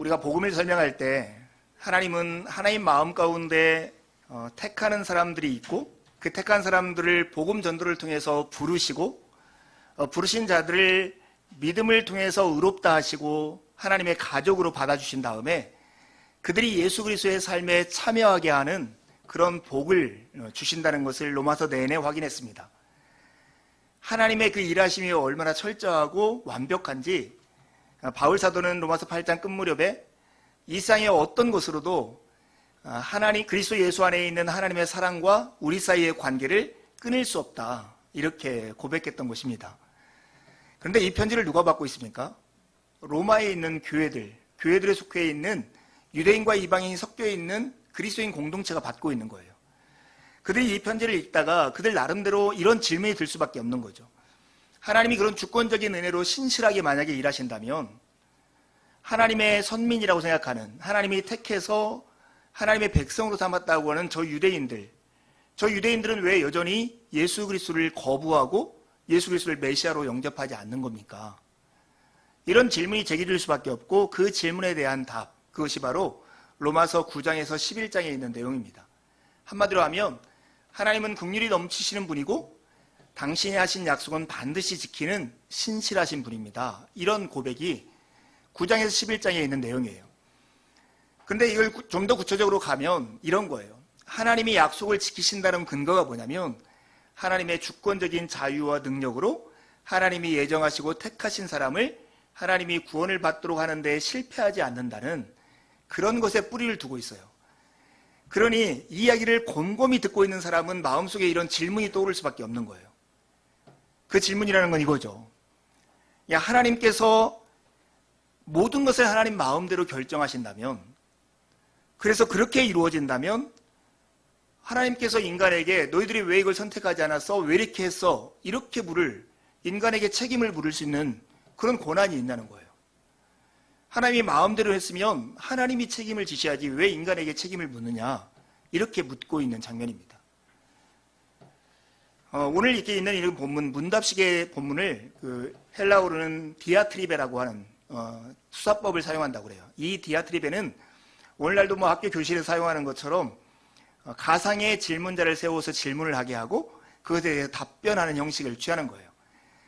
우리가 복음을 설명할 때 하나님은 하나님 마음 가운데 택하는 사람들이 있고 그 택한 사람들을 복음 전도를 통해서 부르시고 부르신 자들을 믿음을 통해서 의롭다 하시고 하나님의 가족으로 받아주신 다음에 그들이 예수 그리스도의 삶에 참여하게 하는 그런 복을 주신다는 것을 로마서 내내 확인했습니다. 하나님의 그 일하심이 얼마나 철저하고 완벽한지 바울 사도는 로마서 8장 끝무렵에 이 세상의 어떤 것으로도 하나님 그리스도 예수 안에 있는 하나님의 사랑과 우리 사이의 관계를 끊을 수 없다 이렇게 고백했던 것입니다. 그런데 이 편지를 누가 받고 있습니까? 로마에 있는 교회들에 속해 있는 유대인과 이방인이 섞여 있는 그리스도인 공동체가 받고 있는 거예요. 그들이 이 편지를 읽다가 그들 나름대로 이런 질문이 들 수밖에 없는 거죠. 하나님이 그런 주권적인 은혜로 신실하게 만약에 일하신다면 하나님의 선민이라고 생각하는 하나님이 택해서 하나님의 백성으로 삼았다고 하는 저 유대인들은 왜 여전히 예수 그리스도를 거부하고 예수 그리스도를 메시아로 영접하지 않는 겁니까? 이런 질문이 제기될 수밖에 없고 그 질문에 대한 답, 그것이 바로 로마서 9장에서 11장에 있는 내용입니다. 한마디로 하면 하나님은 긍휼이 넘치시는 분이고 당신이 하신 약속은 반드시 지키는 신실하신 분입니다. 이런 고백이 9장에서 11장에 있는 내용이에요. 그런데 이걸 좀 더 구체적으로 가면 이런 거예요. 하나님이 약속을 지키신다는 근거가 뭐냐면 하나님의 주권적인 자유와 능력으로 하나님이 예정하시고 택하신 사람을 하나님이 구원을 받도록 하는 데 실패하지 않는다는 그런 것에 뿌리를 두고 있어요. 그러니 이 이야기를 곰곰이 듣고 있는 사람은 마음속에 이런 질문이 떠오를 수밖에 없는 거예요. 그 질문이라는 건 이거죠. 하나님께서 모든 것을 하나님 마음대로 결정하신다면, 그래서 그렇게 이루어진다면 하나님께서 인간에게 너희들이 왜 이걸 선택하지 않았어? 왜 이렇게 했어? 이렇게 인간에게 책임을 물을 수 있는 그런 권한이 있다는 거예요. 하나님이 마음대로 했으면 하나님이 책임을 지셔야지 왜 인간에게 책임을 묻느냐, 이렇게 묻고 있는 장면입니다. 오늘 이렇게 있는 이 본문, 문답식의 본문을 헬라어로는 디아트리베라고 하는 수사법을 사용한다고 그래요. 이 디아트리베는 오늘날도 학교 교실에 사용하는 것처럼 가상의 질문자를 세워서 질문을 하게 하고 그것에 대해서 답변하는 형식을 취하는 거예요.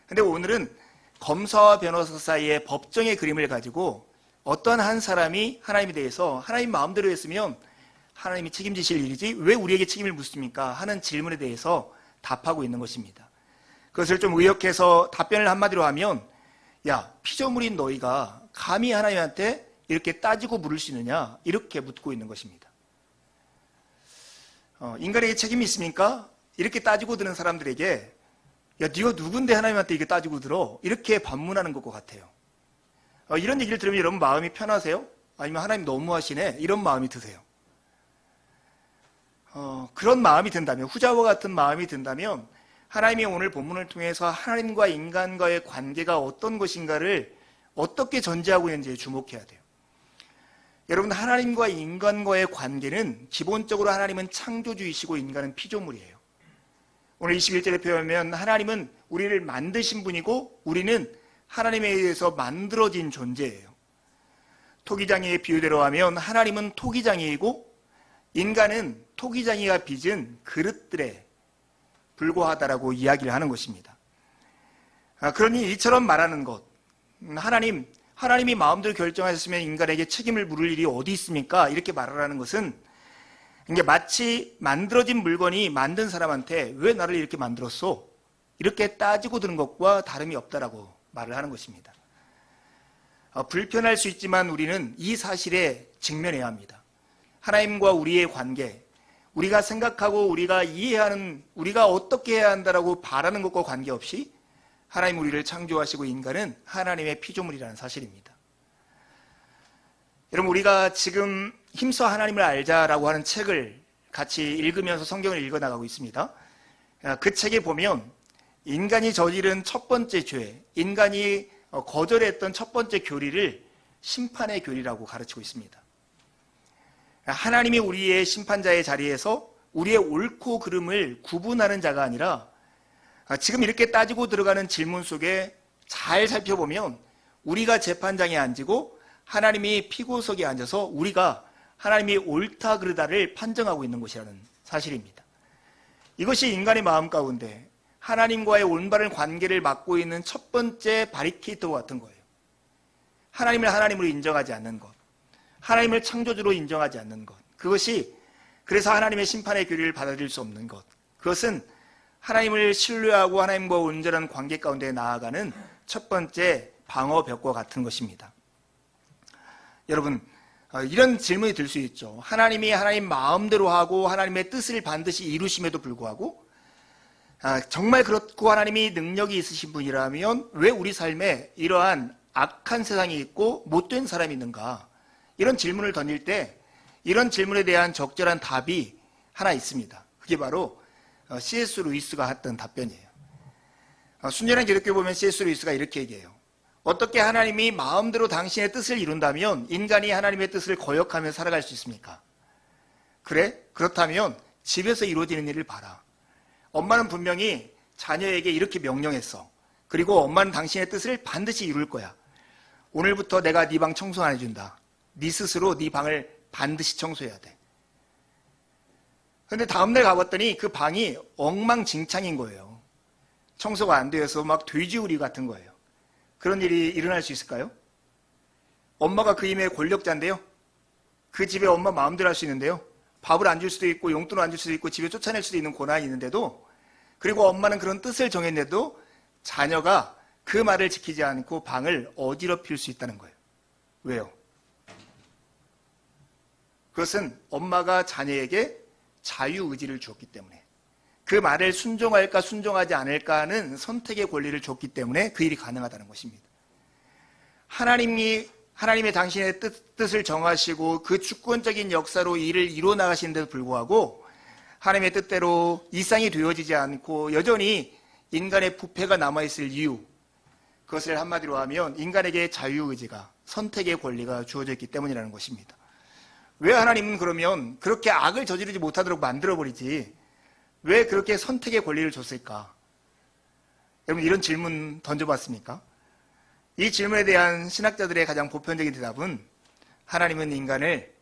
근데 오늘은 검사와 변호사 사이의 법정의 그림을 가지고 어떤 한 사람이 하나님에 대해서 하나님 마음대로 했으면 하나님이 책임지실 일이지 왜 우리에게 책임을 묻습니까? 하는 질문에 대해서 답하고 있는 것입니다. 그것을 좀 의역해서 답변을 한마디로 하면, 야, 피조물인 너희가 감히 하나님한테 이렇게 따지고 물을 수 있느냐, 이렇게 묻고 있는 것입니다. 인간에게 책임이 있습니까? 이렇게 따지고 드는 사람들에게, 야, 네가 누군데 하나님한테 이렇게 따지고 들어? 이렇게 반문하는 것과 같아요. 이런 얘기를 들으면 여러분 마음이 편하세요? 아니면 하나님 너무하시네? 이런 마음이 드세요? 그런 마음이 든다면, 후자와 같은 마음이 든다면 하나님이 오늘 본문을 통해서 하나님과 인간과의 관계가 어떤 것인가를 어떻게 전제하고 있는지에 주목해야 돼요. 여러분, 하나님과 인간과의 관계는 기본적으로 하나님은 창조주이시고 인간은 피조물이에요. 오늘 21절에 표현하면 하나님은 우리를 만드신 분이고 우리는 하나님에 의해서 만들어진 존재예요. 토기장이의 비유대로 하면 하나님은 토기장이이고 인간은 토기장이가 빚은 그릇들에 불과하다라고 이야기를 하는 것입니다. 그러니 이처럼 말하는 것, 하나님이 마음대로 결정하셨으면 인간에게 책임을 물을 일이 어디 있습니까? 이렇게 말하라는 것은 이게 마치 만들어진 물건이 만든 사람한테 왜 나를 이렇게 만들었어? 이렇게 따지고 드는 것과 다름이 없다라고 말을 하는 것입니다. 불편할 수 있지만 우리는 이 사실에 직면해야 합니다. 하나님과 우리의 관계, 우리가 생각하고 우리가 이해하는, 우리가 어떻게 해야 한다라고 바라는 것과 관계없이 하나님 우리를 창조하시고 인간은 하나님의 피조물이라는 사실입니다. 여러분, 우리가 지금 힘써 하나님을 알자라고 하는 책을 같이 읽으면서 성경을 읽어나가고 있습니다. 그 책에 보면 인간이 저지른 첫 번째 죄, 인간이 거절했던 첫 번째 교리를 심판의 교리라고 가르치고 있습니다. 하나님이 우리의 심판자의 자리에서 우리의 옳고 그름을 구분하는 자가 아니라 지금 이렇게 따지고 들어가는 질문 속에 잘 살펴보면 우리가 재판장에 앉고 하나님이 피고석에 앉아서 우리가 하나님이 옳다 그르다를 판정하고 있는 것이라는 사실입니다. 이것이 인간의 마음 가운데 하나님과의 올바른 관계를 막고 있는 첫 번째 바리케이터와 같은 거예요. 하나님을 하나님으로 인정하지 않는 것, 하나님을 창조주로 인정하지 않는 것, 그것이 그래서 하나님의 심판의 교리를 받아들일 수 없는 것, 그것은 하나님을 신뢰하고 하나님과 온전한 관계 가운데 나아가는 첫 번째 방어벽과 같은 것입니다. 여러분, 이런 질문이 들 수 있죠. 하나님이 하나님 마음대로 하고 하나님의 뜻을 반드시 이루심에도 불구하고 정말 그렇고 하나님이 능력이 있으신 분이라면 왜 우리 삶에 이러한 악한 세상이 있고 못된 사람이 있는가? 이런 질문을 던질 때 이런 질문에 대한 적절한 답이 하나 있습니다. 그게 바로 C.S. 루이스가 했던 답변이에요. 순전한 기독교에 보면 C.S. 루이스가 이렇게 얘기해요. 어떻게 하나님이 마음대로 당신의 뜻을 이룬다면 인간이 하나님의 뜻을 거역하며 살아갈 수 있습니까? 그래? 그렇다면 집에서 이루어지는 일을 봐라. 엄마는 분명히 자녀에게 이렇게 명령했어. 그리고 엄마는 당신의 뜻을 반드시 이룰 거야. 오늘부터 내가 네 방 청소 안 해준다. 네 스스로 네 방을 반드시 청소해야 돼. 근데 다음날 가봤더니 그 방이 엉망진창인 거예요. 청소가 안 되어서 막 돼지우리 같은 거예요. 그런 일이 일어날 수 있을까요? 엄마가 그 힘의 권력자인데요. 그 집에 엄마 마음대로 할 수 있는데요. 밥을 안 줄 수도 있고 용돈을 안 줄 수도 있고 집에 쫓아낼 수도 있는 권한이 있는데도, 그리고 엄마는 그런 뜻을 정했는데도 자녀가 그 말을 지키지 않고 방을 어지럽힐 수 있다는 거예요. 왜요? 그것은 엄마가 자녀에게 자유의지를 주었기 때문에, 그 말을 순종할까 순종하지 않을까 하는 선택의 권리를 줬기 때문에 그 일이 가능하다는 것입니다. 하나님의 당신의 뜻을 정하시고 그 주권적인 역사로 일을 이루어나가시는데도 불구하고 하나님의 뜻대로 일상이 되어지지 않고 여전히 인간의 부패가 남아있을 이유, 그것을 한마디로 하면 인간에게 자유의지가, 선택의 권리가 주어져 있기 때문이라는 것입니다. 왜 하나님은 그러면 그렇게 악을 저지르지 못하도록 만들어버리지 왜 그렇게 선택의 권리를 줬을까? 여러분, 이런 질문 던져봤습니까? 이 질문에 대한 신학자들의 가장 보편적인 대답은 하나님은 인간을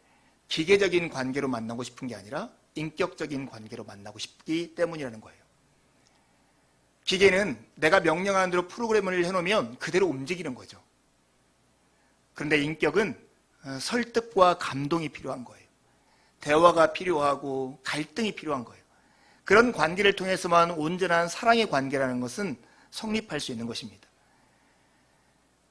기계적인 관계로 만나고 싶은 게 아니라 인격적인 관계로 만나고 싶기 때문이라는 거예요. 기계는 내가 명령하는 대로 프로그램을 해놓으면 그대로 움직이는 거죠. 그런데 인격은 설득과 감동이 필요한 거예요. 대화가 필요하고 갈등이 필요한 거예요. 그런 관계를 통해서만 온전한 사랑의 관계라는 것은 성립할 수 있는 것입니다.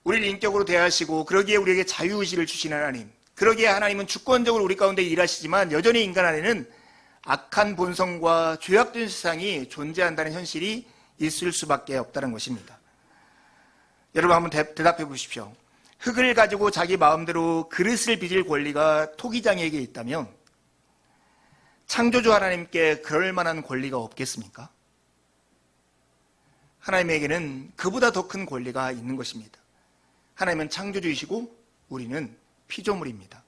우리를 인격으로 대하시고 그러기에 우리에게 자유의지를 주신 하나님, 그러기에 하나님은 주권적으로 우리 가운데 일하시지만 여전히 인간 안에는 악한 본성과 죄악된 세상이 존재한다는 현실이 있을 수밖에 없다는 것입니다. 여러분, 한번 대답해 보십시오. 흙을 가지고 자기 마음대로 그릇을 빚을 권리가 토기장에게 있다면 창조주 하나님께 그럴 만한 권리가 없겠습니까? 하나님에게는 그보다 더 큰 권리가 있는 것입니다. 하나님은 창조주이시고 우리는 피조물입니다.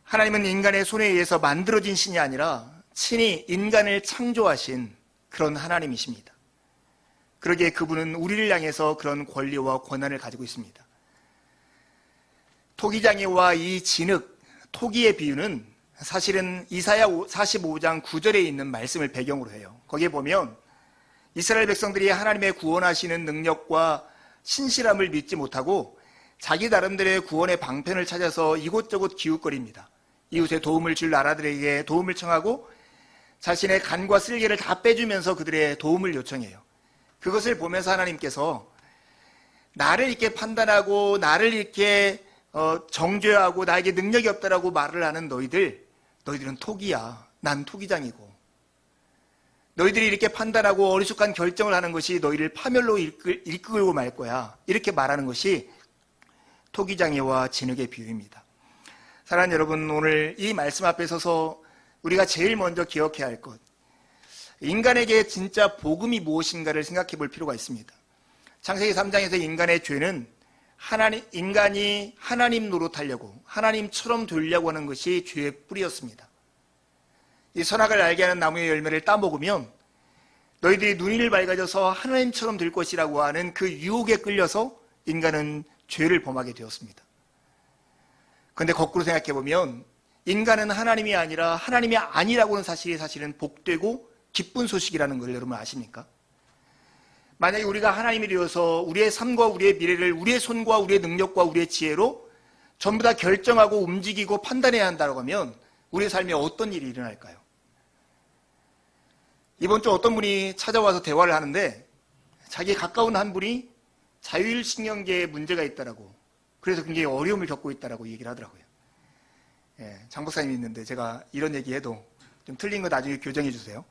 하나님은 인간의 손에 의해서 만들어진 신이 아니라 친히 인간을 창조하신 그런 하나님이십니다. 그러기에 그분은 우리를 향해서 그런 권리와 권한을 가지고 있습니다. 토기장애와 이 진흙, 토기의 비유는 사실은 이사야 45장 9절에 있는 말씀을 배경으로 해요. 거기에 보면 이스라엘 백성들이 하나님의 구원하시는 능력과 신실함을 믿지 못하고 자기 나름대로의 구원의 방편을 찾아서 이곳저곳 기웃거립니다. 이웃의 도움을 줄 나라들에게 도움을 청하고 자신의 간과 쓸개를 다 빼주면서 그들의 도움을 요청해요. 그것을 보면서 하나님께서 나를 이렇게 판단하고 나를 이렇게 정죄하고 나에게 능력이 없다라고 말을 하는 너희들은 토기야. 난 토기장이고 너희들이 이렇게 판단하고 어리숙한 결정을 하는 것이 너희를 파멸로 이끌고 말 거야. 이렇게 말하는 것이 토기장애와 진흙의 비유입니다. 사랑하는 여러분, 오늘 이 말씀 앞에 서서 우리가 제일 먼저 기억해야 할 것, 인간에게 진짜 복음이 무엇인가를 생각해 볼 필요가 있습니다. 창세기 3장에서 인간의 죄는 인간이 하나님 노릇하려고 하나님처럼 되려고 하는 것이 죄의 뿌리였습니다. 이 선악을 알게 하는 나무의 열매를 따먹으면 너희들이 눈이 밝아져서 하나님처럼 될 것이라고 하는 그 유혹에 끌려서 인간은 죄를 범하게 되었습니다. 그런데 거꾸로 생각해 보면 인간은 하나님이 아니라 하나님이 아니라고 하는 사실이 사실은 복되고 기쁜 소식이라는 걸 여러분 아십니까? 만약에 우리가 하나님이 되어서 우리의 삶과 우리의 미래를 우리의 손과 우리의 능력과 우리의 지혜로 전부 다 결정하고 움직이고 판단해야 한다고 하면 우리의 삶에 어떤 일이 일어날까요? 이번 주 어떤 분이 찾아와서 대화를 하는데 자기 가까운 한 분이 자율신경계에 문제가 있다라고, 그래서 굉장히 어려움을 겪고 있다라고 얘기를 하더라고요. 예, 장 목사님이 있는데 제가 이런 얘기해도 좀 틀린 거 나중에 교정해 주세요.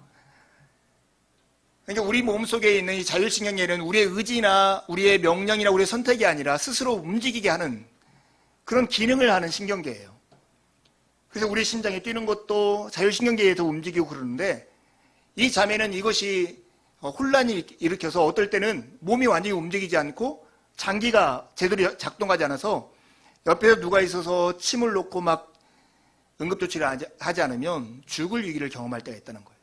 그러니까 우리 몸속에 있는 이 자율신경계는 우리의 의지나 우리의 명령이나 우리의 선택이 아니라 스스로 움직이게 하는 그런 기능을 하는 신경계예요. 그래서 우리 심장이 뛰는 것도 자율신경계에서 움직이고 그러는데 이 자매는 이것이 혼란을 일으켜서 어떨 때는 몸이 완전히 움직이지 않고 장기가 제대로 작동하지 않아서 옆에서 누가 있어서 침을 놓고 막 응급조치를 하지 않으면 죽을 위기를 경험할 때가 있다는 거예요.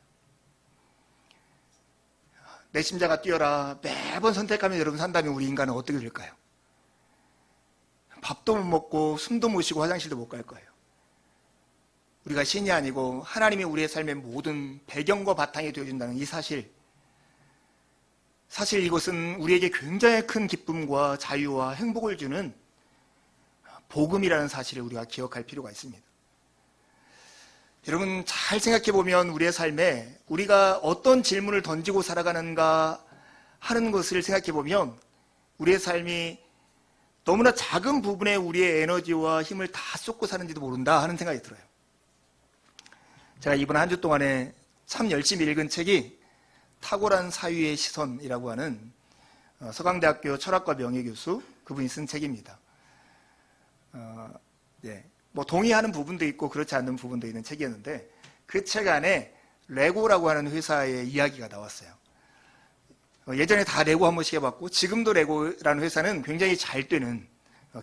내 심자가 뛰어라 매번 선택하면 여러분 산다면 우리 인간은 어떻게 될까요? 밥도 못 먹고 숨도 못 쉬고 화장실도 못 갈 거예요. 우리가 신이 아니고 하나님이 우리의 삶의 모든 배경과 바탕이 되어준다는 이 사실, 사실 이것은 우리에게 굉장히 큰 기쁨과 자유와 행복을 주는 복음이라는 사실을 우리가 기억할 필요가 있습니다. 여러분 잘 생각해보면 우리의 삶에 우리가 어떤 질문을 던지고 살아가는가 하는 것을 생각해보면 우리의 삶이 너무나 작은 부분에 우리의 에너지와 힘을 다 쏟고 사는지도 모른다 하는 생각이 들어요. 제가 이번 한 주 동안에 참 열심히 읽은 책이 탁월한 사유의 시선이라고 하는 서강대학교 철학과 명예교수 그분이 쓴 책입니다. 뭐 동의하는 부분도 있고 그렇지 않는 부분도 있는 책이었는데 그 책 안에 레고라고 하는 회사의 이야기가 나왔어요. 예전에 다 레고 한 번씩 해봤고 지금도 레고라는 회사는 굉장히 잘 되는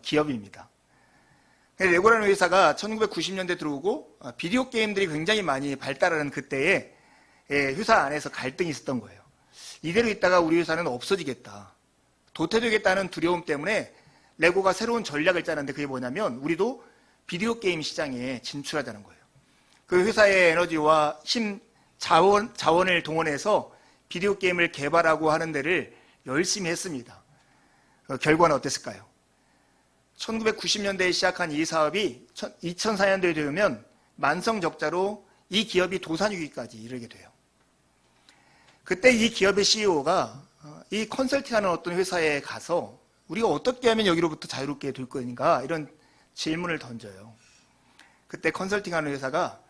기업입니다. 레고라는 회사가 1990년대 들어오고 비디오 게임들이 굉장히 많이 발달하는 그때에 회사 안에서 갈등이 있었던 거예요. 이대로 있다가 우리 회사는 없어지겠다, 도태되겠다는 두려움 때문에 레고가 새로운 전략을 짜는데 그게 뭐냐면 우리도 비디오 게임 시장에 진출하자는 거예요. 그 회사의 에너지와 자원을 동원해서 비디오 게임을 개발하고 하는 데를 열심히 했습니다. 결과는 어땠을까요? 1990년대에 시작한 이 사업이 2004년도에 되면 만성적자로 이 기업이 도산위기까지 이르게 돼요. 그때 이 기업의 CEO가 이 컨설팅하는 어떤 회사에 가서 우리가 어떻게 하면 여기로부터 자유롭게 될 것인가 이런 질문을 던져요. 그때 컨설팅하는 회사가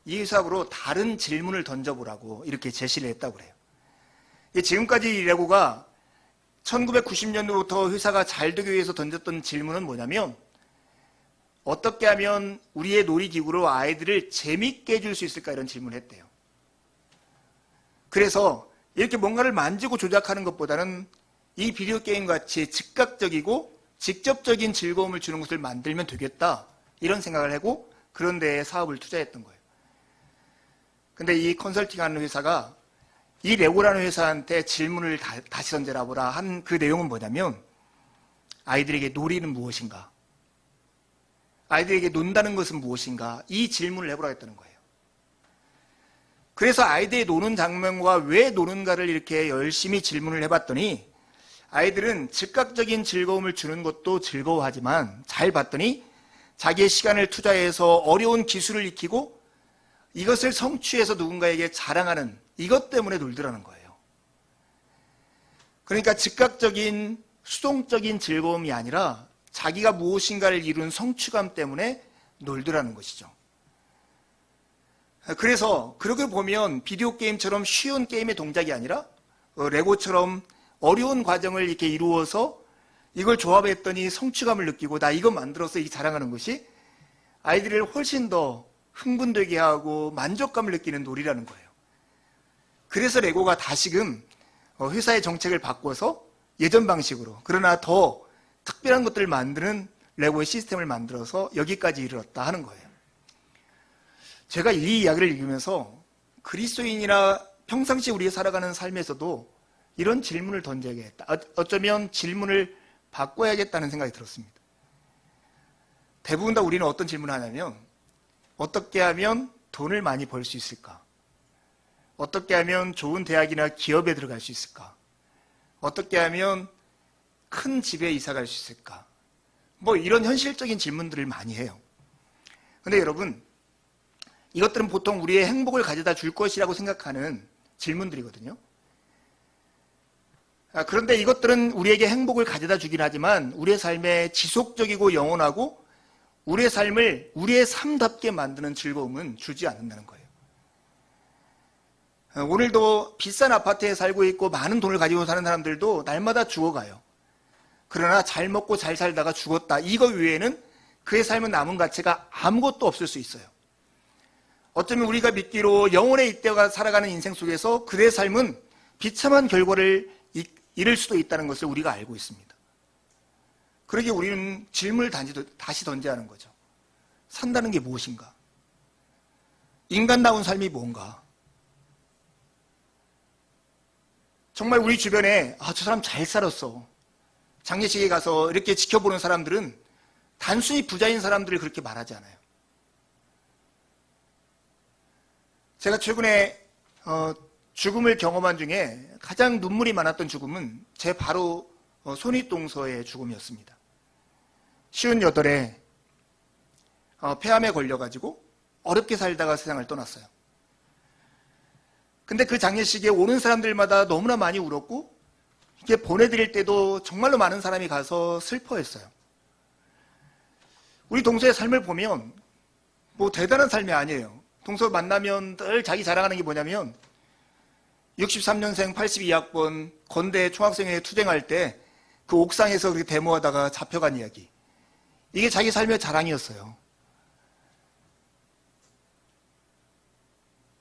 이 회사로 다른 질문을 던져보라고 이렇게 제시를 했다고 그래요. 지금까지 이 레고가 1990년도부터 회사가 잘 되기 위해서 던졌던 질문은 뭐냐면 어떻게 하면 우리의 놀이기구로 아이들을 재밌게 해줄 수 있을까 이런 질문을 했대요. 그래서 이렇게 뭔가를 만지고 조작하는 것보다는 이 비디오 게임 같이 즉각적이고 직접적인 즐거움을 주는 것을 만들면 되겠다 이런 생각을 하고 그런 데에 사업을 투자했던 거예요. 근데 이 컨설팅하는 회사가 이 레고라는 회사한테 질문을 다시 던져보라 한 그 내용은 뭐냐면 아이들에게 놀이는 무엇인가, 아이들에게 논다는 것은 무엇인가 이 질문을 해보라 했다는 거예요. 그래서 아이들이 노는 장면과 왜 노는가를 이렇게 열심히 질문을 해봤더니 아이들은 즉각적인 즐거움을 주는 것도 즐거워하지만 잘 봤더니 자기의 시간을 투자해서 어려운 기술을 익히고 이것을 성취해서 누군가에게 자랑하는 이것 때문에 놀더라는 거예요. 그러니까 즉각적인 수동적인 즐거움이 아니라 자기가 무엇인가를 이룬 성취감 때문에 놀더라는 것이죠. 그래서 그렇게 보면 비디오 게임처럼 쉬운 게임의 동작이 아니라 레고처럼 어려운 과정을 이렇게 이루어서 이걸 조합했더니 성취감을 느끼고 나 이거 만들어서 이 자랑하는 것이 아이들을 훨씬 더 흥분되게 하고 만족감을 느끼는 놀이라는 거예요. 그래서 레고가 다시금 회사의 정책을 바꿔서 예전 방식으로 그러나 더 특별한 것들을 만드는 레고의 시스템을 만들어서 여기까지 이르렀다 하는 거예요. 제가 이 이야기를 읽으면서 그리스도인이나 평상시 우리가 살아가는 삶에서도 이런 질문을 던져야겠다. 어쩌면 질문을 바꿔야겠다는 생각이 들었습니다. 대부분 다 우리는 어떤 질문을 하냐면 어떻게 하면 돈을 많이 벌 수 있을까? 어떻게 하면 좋은 대학이나 기업에 들어갈 수 있을까? 어떻게 하면 큰 집에 이사 갈 수 있을까? 뭐 이런 현실적인 질문들을 많이 해요. 근데 여러분, 이것들은 보통 우리의 행복을 가져다 줄 것이라고 생각하는 질문들이거든요. 그런데 이것들은 우리에게 행복을 가져다 주긴 하지만 우리의 삶에 지속적이고 영원하고 우리의 삶을 우리의 삶답게 만드는 즐거움은 주지 않는다는 거예요. 오늘도 비싼 아파트에 살고 있고 많은 돈을 가지고 사는 사람들도 날마다 죽어가요. 그러나 잘 먹고 잘 살다가 죽었다. 이거 외에는 그의 삶은 남은 가치가 아무것도 없을 수 있어요. 어쩌면 우리가 믿기로 영혼의 이때가 살아가는 인생 속에서 그의 삶은 비참한 결과를 잃을 수도 있다는 것을 우리가 알고 있습니다. 그러기에 우리는 질문을 다시 던져야 하는 거죠. 산다는 게 무엇인가? 인간다운 삶이 뭔가? 정말 우리 주변에 저 사람 잘 살았어. 장례식에 가서 이렇게 지켜보는 사람들은 단순히 부자인 사람들을 그렇게 말하지 않아요. 제가 최근에 죽음을 경험한 중에 가장 눈물이 많았던 죽음은 제 바로 손윗동서의 죽음이었습니다. 58에 폐암에 걸려가지고 어렵게 살다가 세상을 떠났어요. 근데 그 장례식에 오는 사람들마다 너무나 많이 울었고 이게 보내드릴 때도 정말로 많은 사람이 가서 슬퍼했어요. 우리 동서의 삶을 보면 뭐 대단한 삶이 아니에요. 동서 만나면 늘 자기 자랑하는 게 뭐냐면 63년생 82학번 건대 총학생회에 투쟁할 때 그 옥상에서 그렇게 데모하다가 잡혀간 이야기. 이게 자기 삶의 자랑이었어요.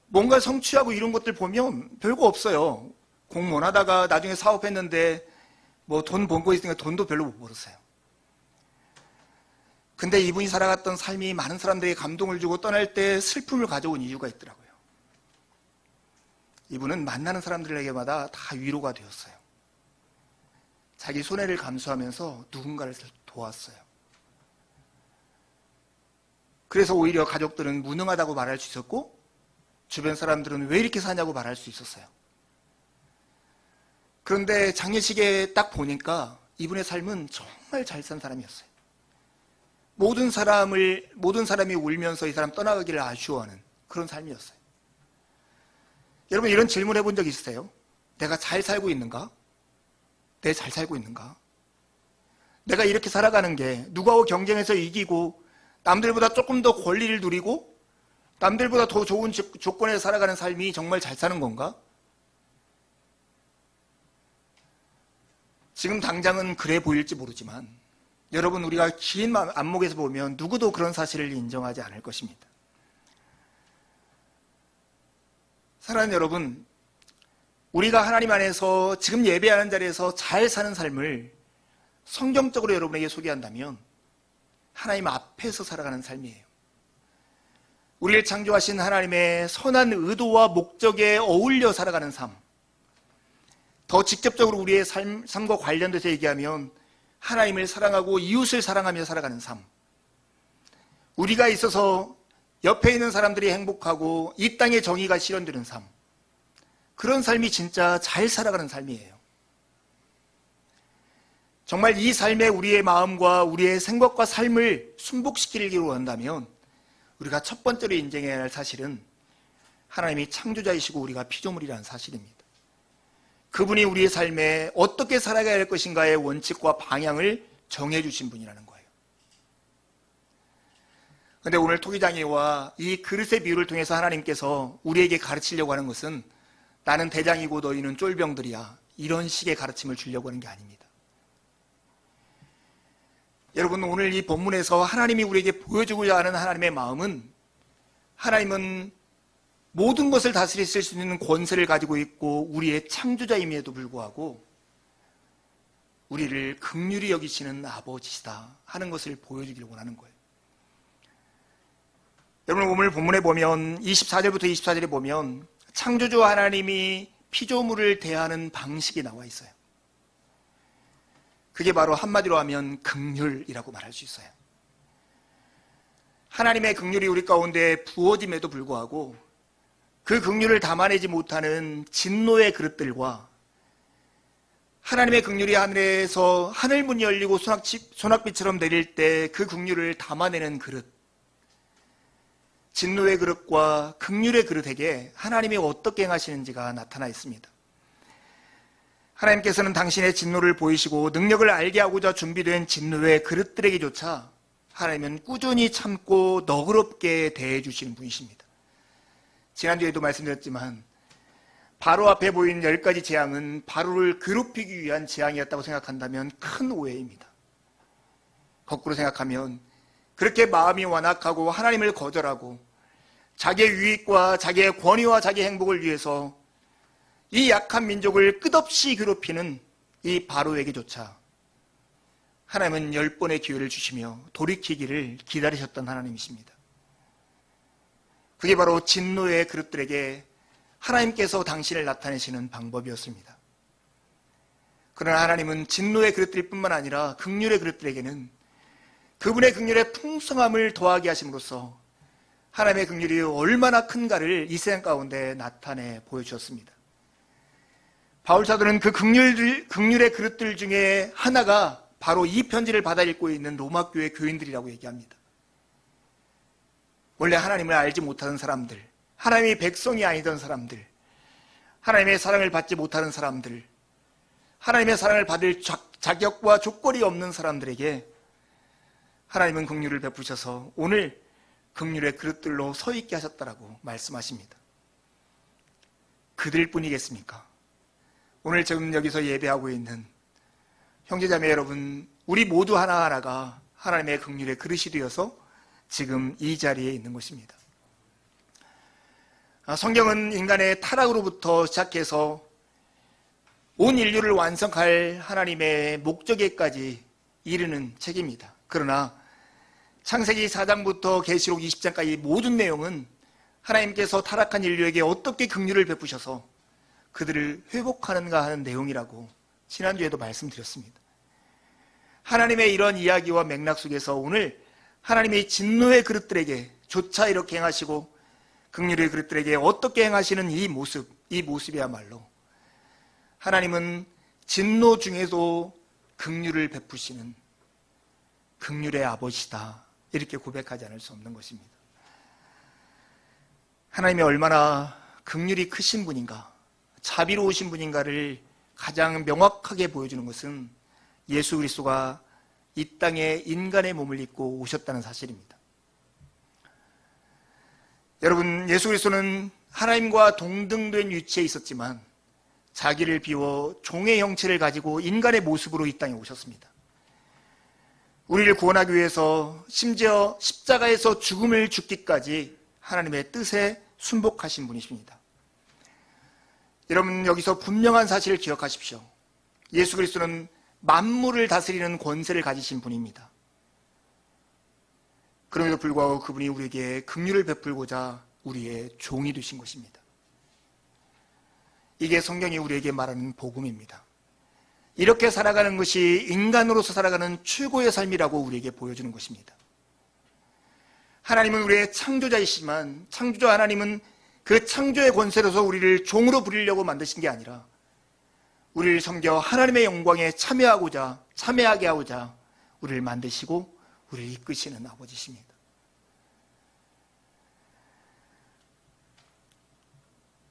뭔가 성취하고 이런 것들 보면 별거 없어요. 공무원 하다가 나중에 사업했는데 뭐 돈 번 거 있으니까 돈도 별로 못 벌었어요. 근데 이분이 살아갔던 삶이 많은 사람들에게 감동을 주고 떠날 때 슬픔을 가져온 이유가 있더라고요. 이분은 만나는 사람들에게마다 다 위로가 되었어요. 자기 손해를 감수하면서 누군가를 도왔어요. 그래서 오히려 가족들은 무능하다고 말할 수 있었고 주변 사람들은 왜 이렇게 사냐고 말할 수 있었어요. 그런데 장례식에 딱 보니까 이분의 삶은 정말 잘 산 사람이었어요. 모든 사람이 울면서 이 사람 떠나가기를 아쉬워하는 그런 삶이었어요. 여러분 이런 질문 해본 적 있으세요? 내가 잘 살고 있는가? 내가 잘 살고 있는가? 내가 이렇게 살아가는 게 누구하고 경쟁해서 이기고 남들보다 조금 더 권리를 누리고 남들보다 더 좋은 조건에서 살아가는 삶이 정말 잘 사는 건가? 지금 당장은 그래 보일지 모르지만 여러분 우리가 긴 안목에서 보면 누구도 그런 사실을 인정하지 않을 것입니다. 사랑하는 여러분, 우리가 하나님 안에서 지금 예배하는 자리에서 잘 사는 삶을 성경적으로 여러분에게 소개한다면 하나님 앞에서 살아가는 삶이에요. 우리를 창조하신 하나님의 선한 의도와 목적에 어울려 살아가는 삶. 더 직접적으로 우리의 삶과 관련돼서 얘기하면 하나님을 사랑하고 이웃을 사랑하며 살아가는 삶. 우리가 있어서 옆에 있는 사람들이 행복하고 이 땅의 정의가 실현되는 삶. 그런 삶이 진짜 잘 살아가는 삶이에요. 정말 이 삶에 우리의 마음과 우리의 생각과 삶을 순복시키기를 원한다면 우리가 첫 번째로 인정해야 할 사실은 하나님이 창조자이시고 우리가 피조물이라는 사실입니다. 그분이 우리의 삶에 어떻게 살아가야 할 것인가의 원칙과 방향을 정해주신 분이라는 거예요. 그런데 오늘 토기장애와 이 그릇의 비유를 통해서 하나님께서 우리에게 가르치려고 하는 것은 나는 대장이고 너희는 쫄병들이야. 이런 식의 가르침을 주려고 하는 게 아닙니다. 여러분 오늘 이 본문에서 하나님이 우리에게 보여주고자 하는 하나님의 마음은 하나님은 모든 것을 다스릴 수 있는 권세를 가지고 있고 우리의 창조자임에도 불구하고 우리를 긍휼히 여기시는 아버지시다 하는 것을 보여주기를 원하는 거예요. 여러분 오늘 본문에 보면 24절부터 24절에 보면 창조주 하나님이 피조물을 대하는 방식이 나와 있어요. 그게 바로 한마디로 하면 긍휼이라고 말할 수 있어요. 하나님의 긍휼이 우리 가운데 부어짐에도 불구하고 그 긍휼을 담아내지 못하는 진노의 그릇들과 하나님의 긍휼이 하늘에서 하늘문이 열리고 소낙비처럼 내릴 때 그 긍휼을 담아내는 그릇, 진노의 그릇과 긍휼의 그릇에게 하나님이 어떻게 행하시는지가 나타나 있습니다. 하나님께서는 당신의 진노를 보이시고 능력을 알게 하고자 준비된 진노의 그릇들에게조차 하나님은 꾸준히 참고 너그럽게 대해주시는 분이십니다. 지난주에도 말씀드렸지만 바로 앞에 보이는 10가지 재앙은 바로를 괴롭히기 위한 재앙이었다고 생각한다면 큰 오해입니다. 거꾸로 생각하면 그렇게 마음이 완악하고 하나님을 거절하고 자기의 유익과 자기의 권위와 자기의 행복을 위해서 이 약한 민족을 끝없이 괴롭히는 이 바로에게조차 하나님은 10번의 기회를 주시며 돌이키기를 기다리셨던 하나님이십니다. 그게 바로 진노의 그릇들에게 하나님께서 당신을 나타내시는 방법이었습니다. 그러나 하나님은 진노의 그릇들 뿐만 아니라 긍휼의 그릇들에게는 그분의 긍휼의 풍성함을 더하게 하심으로써 하나님의 긍휼이 얼마나 큰가를 이 세상 가운데 나타내 보여주셨습니다. 바울 사도는 그 긍휼의 그릇들 중에 하나가 바로 이 편지를 받아 읽고 있는 로마 교회 교인들이라고 얘기합니다. 원래 하나님을 알지 못하는 사람들, 하나님의 백성이 아니던 사람들, 하나님의 사랑을 받지 못하는 사람들, 하나님의 사랑을 받을 자격과 조건이 없는 사람들에게 하나님은 긍휼을 베푸셔서 오늘 긍휼의 그릇들로 서 있게 하셨다라고 말씀하십니다. 그들뿐이겠습니까? 오늘 지금 여기서 예배하고 있는 형제자매 여러분, 우리 모두 하나하나가 하나님의 긍휼의 그릇이 되어서 지금 이 자리에 있는 것입니다. 성경은 인간의 타락으로부터 시작해서 온 인류를 완성할 하나님의 목적에까지 이르는 책입니다. 그러나 창세기 4장부터 계시록 20장까지 모든 내용은 하나님께서 타락한 인류에게 어떻게 긍휼을 베푸셔서 그들을 회복하는가 하는 내용이라고 지난주에도 말씀드렸습니다. 하나님의 이런 이야기와 맥락 속에서 오늘 하나님의 진노의 그릇들에게 조차 이렇게 행하시고 긍휼의 그릇들에게 어떻게 행하시는 이 모습이야말로 하나님은 진노 중에도 긍휼을 베푸시는 긍휼의 아버지다, 이렇게 고백하지 않을 수 없는 것입니다. 하나님이 얼마나 긍휼이 크신 분인가, 자비로우신 분인가를 가장 명확하게 보여주는 것은 예수 그리스도가 이 땅에 인간의 몸을 입고 오셨다는 사실입니다. 여러분, 예수 그리스도는 하나님과 동등된 위치에 있었지만 자기를 비워 종의 형체를 가지고 인간의 모습으로 이 땅에 오셨습니다. 우리를 구원하기 위해서 심지어 십자가에서 죽음을 죽기까지 하나님의 뜻에 순복하신 분이십니다. 여러분, 여기서 분명한 사실을 기억하십시오. 예수 그리스도는 만물을 다스리는 권세를 가지신 분입니다. 그럼에도 불구하고 그분이 우리에게 긍휼을 베풀고자 우리의 종이 되신 것입니다. 이게 성경이 우리에게 말하는 복음입니다. 이렇게 살아가는 것이 인간으로서 살아가는 최고의 삶이라고 우리에게 보여주는 것입니다. 하나님은 우리의 창조자이시지만 창조자 하나님은 그 창조의 권세로서 우리를 종으로 부리려고 만드신 게 아니라 우리를 섬겨 하나님의 영광에 참여하게 하고자 우리를 만드시고 우리를 이끄시는 아버지십니다.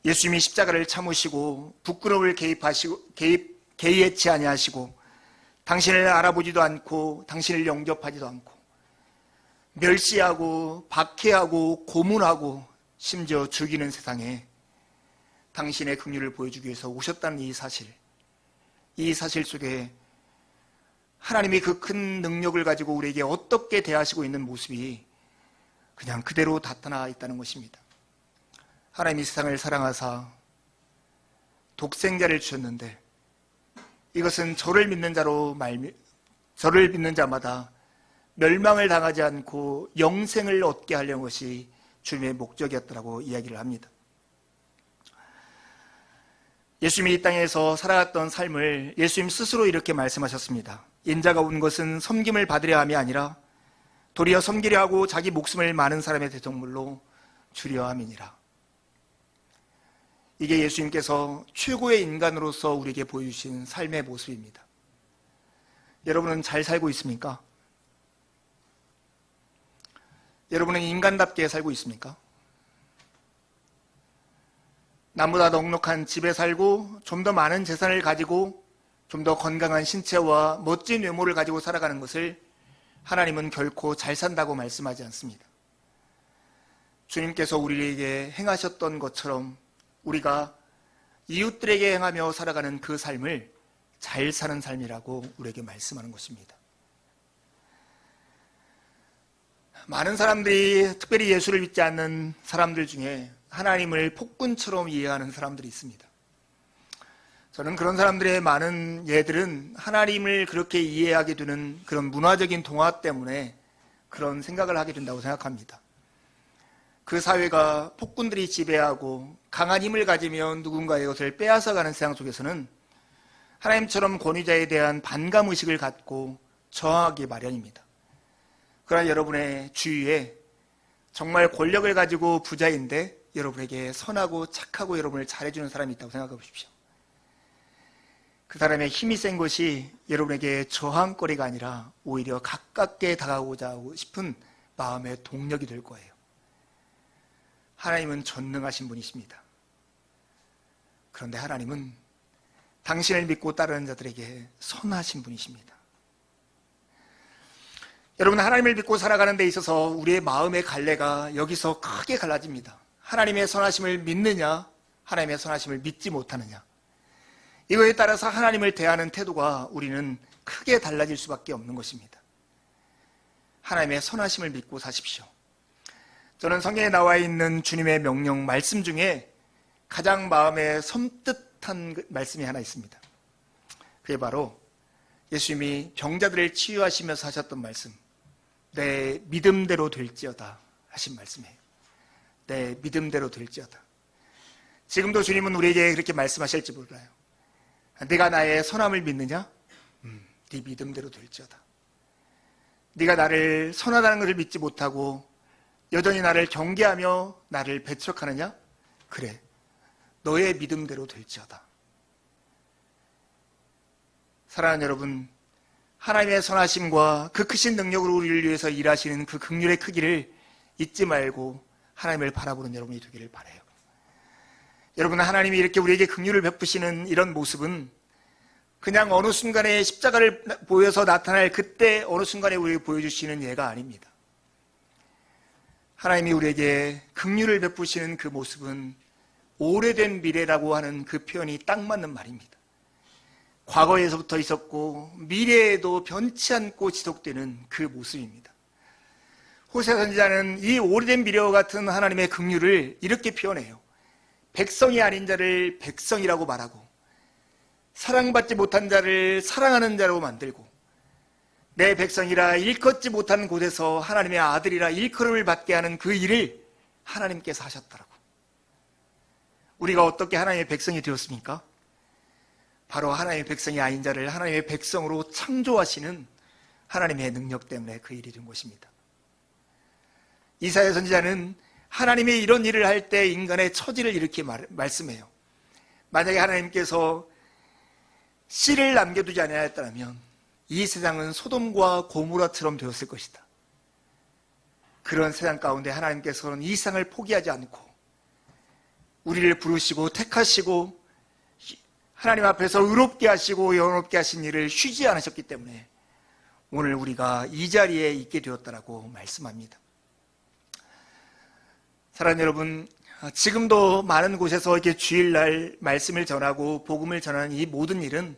예수님이 십자가를 참으시고 부끄러움을 개의치 아니하시고 당신을 알아보지도 않고 당신을 영접하지도 않고 멸시하고 박해하고 고문하고 심지어 죽이는 세상에 당신의 긍휼을 보여주기 위해서 오셨다는 이 사실 속에 하나님이 그 큰 능력을 가지고 우리에게 어떻게 대하시고 있는 모습이 그냥 그대로 나타나 있다는 것입니다. 하나님이 세상을 사랑하사 독생자를 주셨는데 이것은 저를 믿는 자마다 멸망을 당하지 않고 영생을 얻게 하려는 것이 주님의 목적이었다고 이야기를 합니다. 예수님이 이 땅에서 살아갔던 삶을 예수님 스스로 이렇게 말씀하셨습니다. 인자가 온 것은 섬김을 받으려 함이 아니라 도리어 섬기려 하고 자기 목숨을 많은 사람의 대속물로 주려 함이니라. 이게 예수님께서 최고의 인간으로서 우리에게 보여주신 삶의 모습입니다. 여러분은 잘 살고 있습니까? 여러분은 인간답게 살고 있습니까? 남보다 넉넉한 집에 살고 좀 더 많은 재산을 가지고 좀 더 건강한 신체와 멋진 외모를 가지고 살아가는 것을 하나님은 결코 잘 산다고 말씀하지 않습니다. 주님께서 우리에게 행하셨던 것처럼 우리가 이웃들에게 행하며 살아가는 그 삶을 잘 사는 삶이라고 우리에게 말씀하는 것입니다. 많은 사람들이, 특별히 예수를 믿지 않는 사람들 중에 하나님을 폭군처럼 이해하는 사람들이 있습니다. 저는 그런 사람들의 많은 예들은 하나님을 그렇게 이해하게 되는 그런 문화적인 동화 때문에 그런 생각을 하게 된다고 생각합니다. 그 사회가 폭군들이 지배하고 강한 힘을 가지면 누군가의 것을 빼앗아가는 세상 속에서는 하나님처럼 권위자에 대한 반감의식을 갖고 저항하기 마련입니다. 그러나 여러분의 주위에 정말 권력을 가지고 부자인데 여러분에게 선하고 착하고 여러분을 잘해주는 사람이 있다고 생각해 보십시오. 그 사람의 힘이 센 것이 여러분에게 저항거리가 아니라 오히려 가깝게 다가오고자 하고 싶은 마음의 동력이 될 거예요. 하나님은 전능하신 분이십니다. 그런데 하나님은 당신을 믿고 따르는 자들에게 선하신 분이십니다. 여러분, 하나님을 믿고 살아가는 데 있어서 우리의 마음의 갈래가 여기서 크게 갈라집니다. 하나님의 선하심을 믿느냐, 하나님의 선하심을 믿지 못하느냐. 이거에 따라서 하나님을 대하는 태도가 우리는 크게 달라질 수밖에 없는 것입니다. 하나님의 선하심을 믿고 사십시오. 저는 성경에 나와 있는 주님의 명령 말씀 중에 가장 마음에 섬뜩한 말씀이 하나 있습니다. 그게 바로 예수님이 병자들을 치유하시면서 하셨던 말씀, 내 믿음대로 될지어다 하신 말씀이에요. 내 믿음대로 될지어다. 지금도 주님은 우리에게 그렇게 말씀하실지 몰라요. 네가 나의 선함을 믿느냐? 네 믿음대로 될지어다. 네가 나를 선하다는 것을 믿지 못하고 여전히 나를 경계하며 나를 배척하느냐? 그래, 너의 믿음대로 될지어다. 사랑하는 여러분, 하나님의 선하심과 그 크신 능력으로 우리를 위해서 일하시는 그 긍휼의 크기를 잊지 말고 하나님을 바라보는 여러분이 되기를 바라요. 여러분, 하나님이 이렇게 우리에게 긍휼을 베푸시는 이런 모습은 그냥 어느 순간에 십자가를 보여서 나타날 그때 어느 순간에 우리에게 보여주시는 예가 아닙니다. 하나님이 우리에게 긍휼을 베푸시는 그 모습은 오래된 미래라고 하는 그 표현이 딱 맞는 말입니다. 과거에서부터 있었고 미래에도 변치 않고 지속되는 그 모습입니다. 호세 선지자는 이 오래된 미래와 같은 하나님의 긍휼을 이렇게 표현해요. 백성이 아닌 자를 백성이라고 말하고 사랑받지 못한 자를 사랑하는 자로 만들고 내 백성이라 일컫지 못한 곳에서 하나님의 아들이라 일컬음을 받게 하는 그 일을 하나님께서 하셨더라고. 우리가 어떻게 하나님의 백성이 되었습니까? 바로 하나님의 백성이 아닌 자를 하나님의 백성으로 창조하시는 하나님의 능력 때문에 그 일이 된 것입니다. 이사야 선지자는 하나님이 이런 일을 할 때 인간의 처지를 이렇게 말씀해요. 만약에 하나님께서 씨를 남겨두지 않았다면 이 세상은 소돔과 고모라처럼 되었을 것이다. 그런 세상 가운데 하나님께서는 이 세상을 포기하지 않고 우리를 부르시고 택하시고 하나님 앞에서 의롭게 하시고 영원롭게 하신 일을 쉬지 않으셨기 때문에 오늘 우리가 이 자리에 있게 되었다라고 말씀합니다. 사랑하는 여러분, 지금도 많은 곳에서 이렇게 주일날 말씀을 전하고 복음을 전하는 이 모든 일은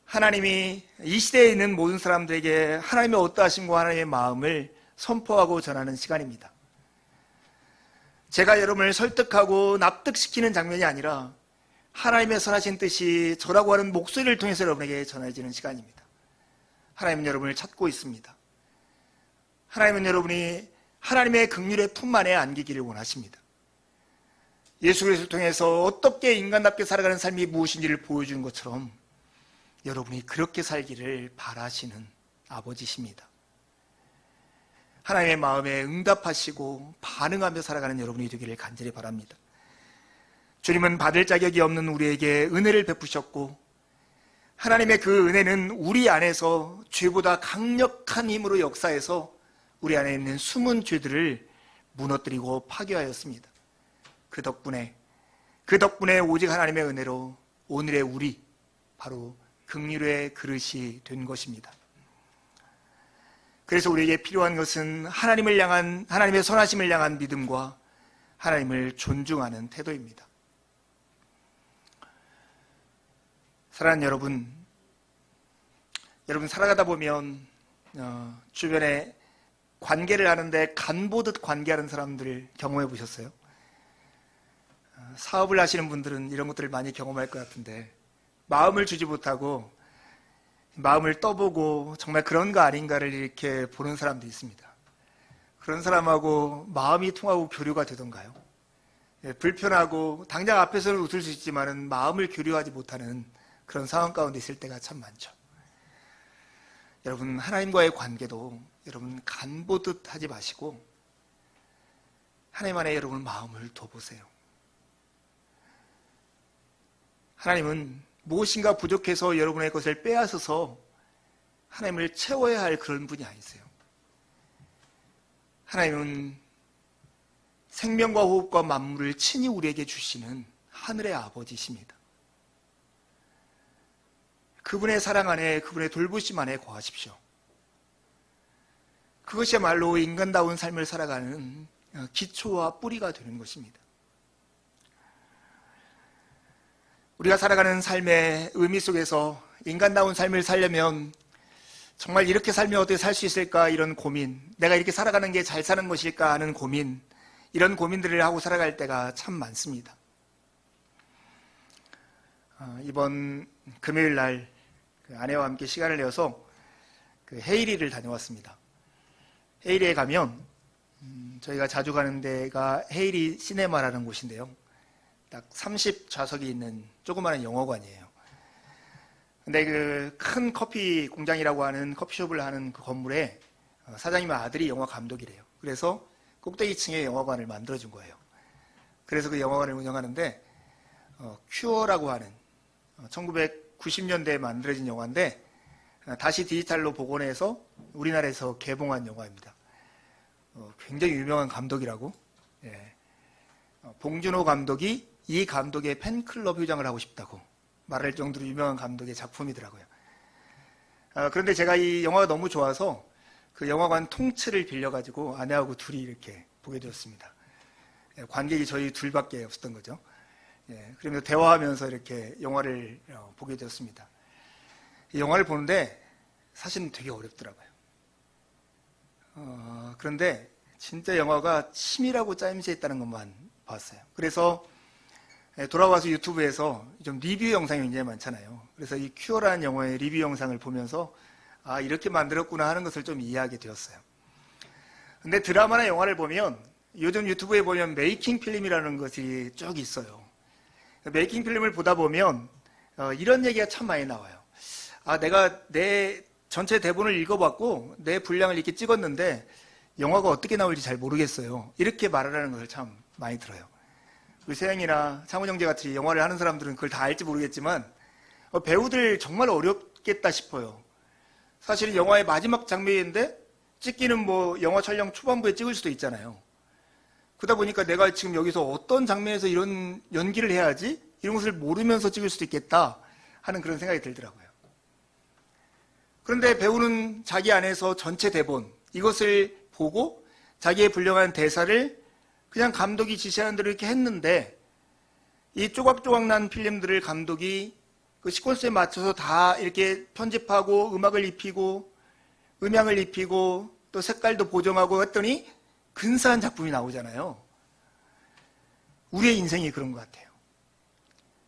하나님이 이 시대에 있는 모든 사람들에게 하나님의 어떠하심과 하나님의 마음을 선포하고 전하는 시간입니다. 제가 여러분을 설득하고 납득시키는 장면이 아니라 하나님의 선하신 뜻이 저라고 하는 목소리를 통해서 여러분에게 전해지는 시간입니다. 하나님은 여러분을 찾고 있습니다. 하나님은 여러분이 하나님의 긍휼의 품 안에 안기기를 원하십니다. 예수 그리스도를 통해서 어떻게 인간답게 살아가는 삶이 무엇인지를 보여주는 것처럼 여러분이 그렇게 살기를 바라시는 아버지십니다. 하나님의 마음에 응답하시고 반응하며 살아가는 여러분이 되기를 간절히 바랍니다. 주님은 받을 자격이 없는 우리에게 은혜를 베푸셨고, 하나님의 그 은혜는 우리 안에서 죄보다 강력한 힘으로 역사해서 우리 안에 있는 숨은 죄들을 무너뜨리고 파괴하였습니다. 그 덕분에 오직 하나님의 은혜로 오늘의 우리, 바로 긍휼의 그릇이 된 것입니다. 그래서 우리에게 필요한 것은 하나님의 선하심을 향한 믿음과 하나님을 존중하는 태도입니다. 사랑하는 여러분 살아가다 보면 주변에 관계를 하는데 간 보듯 관계하는 사람들을 경험해 보셨어요? 사업을 하시는 분들은 이런 것들을 많이 경험할 것 같은데, 마음을 주지 못하고 마음을 떠보고 정말 그런가 아닌가를 이렇게 보는 사람도 있습니다. 그런 사람하고 마음이 통하고 교류가 되던가요? 불편하고 당장 앞에서는 웃을 수 있지만은 마음을 교류하지 못하는 그런 상황 가운데 있을 때가 참 많죠. 여러분, 하나님과의 관계도 여러분 간 보듯 하지 마시고 하나님 안에 여러분 마음을 둬보세요. 하나님은 무엇인가 부족해서 여러분의 것을 빼앗아서 하나님을 채워야 할 그런 분이 아니세요. 하나님은 생명과 호흡과 만물을 친히 우리에게 주시는 하늘의 아버지십니다. 그분의 사랑 안에, 그분의 돌보심 안에 거하십시오. 그것이야말로 인간다운 삶을 살아가는 기초와 뿌리가 되는 것입니다. 우리가 살아가는 삶의 의미 속에서 인간다운 삶을 살려면 정말 이렇게 살면 어떻게 살 수 있을까, 이런 고민, 내가 이렇게 살아가는 게 잘 사는 것일까 하는 고민, 이런 고민들을 하고 살아갈 때가 참 많습니다. 이번 금요일 날 아내와 함께 시간을 내어서 헤이리를 다녀왔습니다. 헤이리에 가면 저희가 자주 가는 데가 헤이리 시네마라는 곳인데요, 딱 30좌석이 있는 조그마한 영화관이에요. 근데 그 큰 커피 공장이라고 하는 커피숍을 하는 그 건물에 사장님의 아들이 영화 감독이래요. 그래서 꼭대기층에 영화관을 만들어준 거예요. 그래서 그 영화관을 운영하는데 큐어라고 하는 1990년대에 만들어진 영화인데 다시 디지털로 복원해서 우리나라에서 개봉한 영화입니다. 굉장히 유명한 감독이라고. 봉준호 감독이 이 감독의 팬클럽 회장을 하고 싶다고 말할 정도로 유명한 감독의 작품이더라고요. 그런데 제가 이 영화가 너무 좋아서 그 영화관 통째를 빌려가지고 아내하고 둘이 이렇게 보게 되었습니다. 관객이 저희 둘밖에 없었던 거죠. 그러면서 대화하면서 이렇게 영화를 보게 되었습니다. 이 영화를 보는데 사실은 되게 어렵더라고요. 그런데 진짜 영화가 치밀하고 짜임새 있다는 것만 봤어요. 그래서 돌아와서 유튜브에서 좀 리뷰 영상이 굉장히 많잖아요. 그래서 이 큐어라는 영화의 리뷰 영상을 보면서 아, 이렇게 만들었구나 하는 것을 좀 이해하게 되었어요. 근데 드라마나 영화를 보면 요즘 유튜브에 보면 메이킹 필름이라는 것이 쭉 있어요. 메이킹 필름을 보다 보면 이런 얘기가 참 많이 나와요. 아, 내가 내 전체 대본을 읽어봤고 내 분량을 이렇게 찍었는데 영화가 어떻게 나올지 잘 모르겠어요. 이렇게 말하는 것을 참 많이 들어요. 우리 세영이나 창훈 형제 같이 영화를 하는 사람들은 그걸 다 알지 모르겠지만 배우들 정말 어렵겠다 싶어요. 사실은 영화의 마지막 장면인데 찍기는 뭐 영화 촬영 초반부에 찍을 수도 있잖아요. 그러다 보니까 내가 지금 여기서 어떤 장면에서 이런 연기를 해야지 이런 것을 모르면서 찍을 수도 있겠다 하는 그런 생각이 들더라고요. 그런데 배우는 자기 안에서 전체 대본 이것을 보고 자기의 분량한 대사를 그냥 감독이 지시하는 대로 이렇게 했는데 이 조각조각 난 필름들을 감독이 그 시퀀스에 맞춰서 다 이렇게 편집하고 음악을 입히고 음향을 입히고 또 색깔도 보정하고 했더니 근사한 작품이 나오잖아요. 우리의 인생이 그런 것 같아요.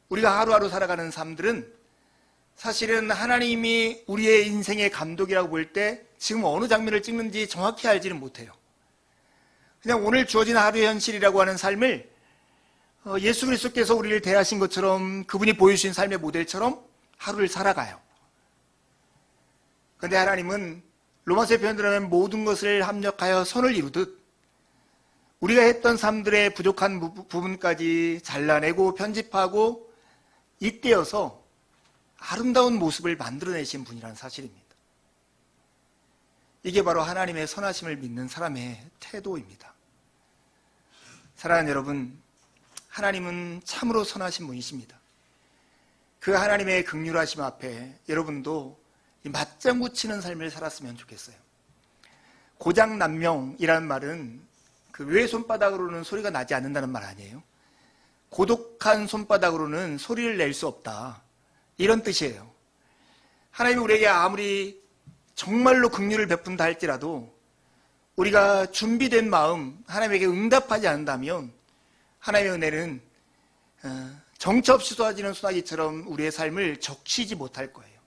우리가 하루하루 살아가는 삶들은 사실은 하나님이 우리의 인생의 감독이라고 볼 때 지금 어느 장면을 찍는지 정확히 알지는 못해요. 그냥 오늘 주어진 하루의 현실이라고 하는 삶을 예수 그리스도께서 우리를 대하신 것처럼 그분이 보여주신 삶의 모델처럼 하루를 살아가요. 그런데 하나님은 로마서의 표현대로는 모든 것을 합력하여 선을 이루듯 우리가 했던 삶들의 부족한 부분까지 잘라내고 편집하고 잇대어서 아름다운 모습을 만들어내신 분이라는 사실입니다. 이게 바로 하나님의 선하심을 믿는 사람의 태도입니다. 사랑하는 여러분, 하나님은 참으로 선하신 분이십니다. 그 하나님의 긍휼하심 앞에 여러분도 맞장구 치는 삶을 살았으면 좋겠어요. 고장난명이라는 말은 그 외손바닥으로는 소리가 나지 않는다는 말 아니에요. 고독한 손바닥으로는 소리를 낼 수 없다, 이런 뜻이에요. 하나님이 우리에게 아무리 정말로 긍휼을 베푼다 할지라도 우리가 준비된 마음 하나님에게 응답하지 않는다면 하나님의 은혜는 정처 없이 쏟아지는 소나기처럼 우리의 삶을 적시지 못할 거예요.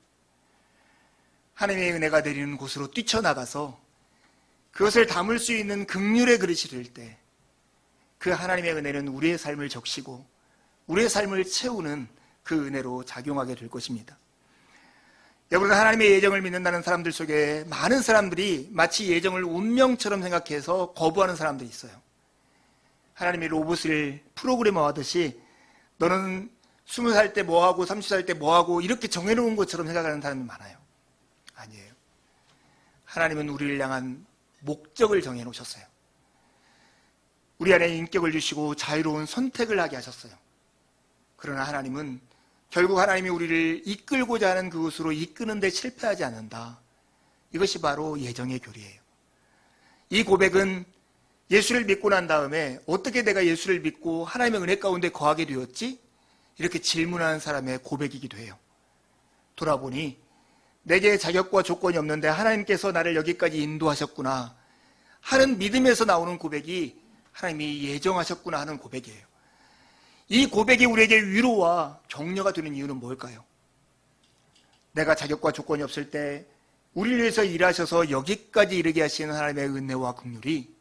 하나님의 은혜가 내리는 곳으로 뛰쳐나가서 그것을 담을 수 있는 긍휼의 그릇이 될 때 그 하나님의 은혜는 우리의 삶을 적시고 우리의 삶을 채우는 그 은혜로 작용하게 될 것입니다. 여러분, 하나님의 예정을 믿는다는 사람들 속에 많은 사람들이 마치 예정을 운명처럼 생각해서 거부하는 사람들이 있어요. 하나님이 로봇을 프로그래머 하듯이 너는 20살 때 뭐하고 30살 때 뭐하고 이렇게 정해놓은 것처럼 생각하는 사람이 많아요. 아니에요. 하나님은 우리를 향한 목적을 정해놓으셨어요. 우리 안에 인격을 주시고 자유로운 선택을 하게 하셨어요. 그러나 하나님은 결국 하나님이 우리를 이끌고자 하는 그곳으로 이끄는 데 실패하지 않는다. 이것이 바로 예정의 교리예요. 이 고백은 예수를 믿고 난 다음에 어떻게 내가 예수를 믿고 하나님의 은혜 가운데 거하게 되었지? 이렇게 질문하는 사람의 고백이기도 해요. 돌아보니 내게 자격과 조건이 없는데 하나님께서 나를 여기까지 인도하셨구나 하는 믿음에서 나오는 고백이 하나님이 예정하셨구나 하는 고백이에요. 이 고백이 우리에게 위로와 격려가 되는 이유는 뭘까요? 내가 자격과 조건이 없을 때 우리를 위해서 일하셔서 여기까지 이르게 하시는 하나님의 은혜와 긍휼이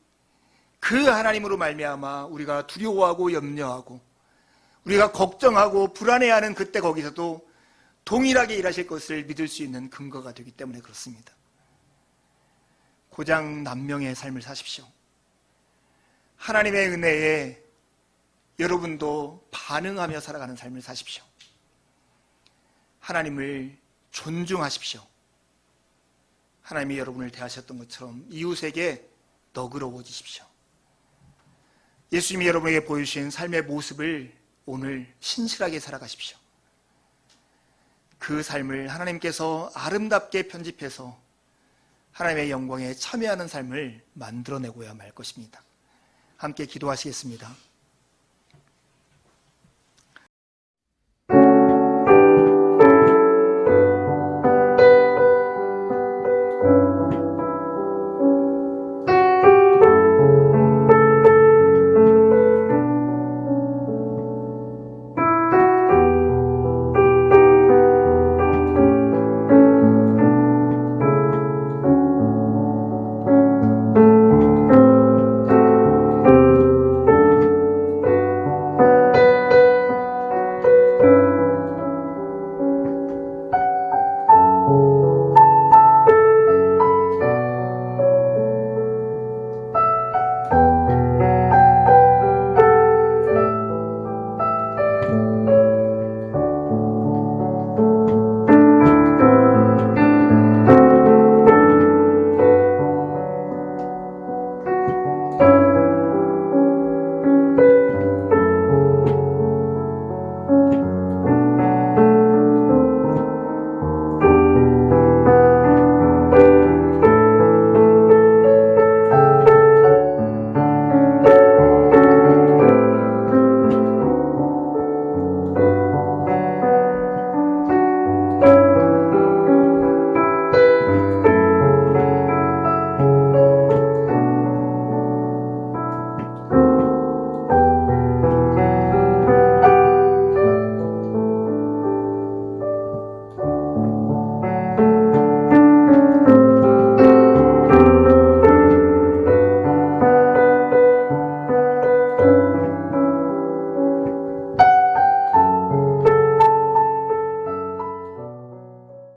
그 하나님으로 말미암아 우리가 두려워하고 염려하고 우리가 걱정하고 불안해하는 그때 거기서도 동일하게 일하실 것을 믿을 수 있는 근거가 되기 때문에 그렇습니다. 고장난명의 삶을 사십시오. 하나님의 은혜에 여러분도 반응하며 살아가는 삶을 사십시오. 하나님을 존중하십시오. 하나님이 여러분을 대하셨던 것처럼 이웃에게 너그러워지십시오. 예수님이 여러분에게 보여주신 삶의 모습을 오늘 신실하게 살아가십시오. 그 삶을 하나님께서 아름답게 편집해서 하나님의 영광에 참여하는 삶을 만들어내고야 말 것입니다. 함께 기도하시겠습니다.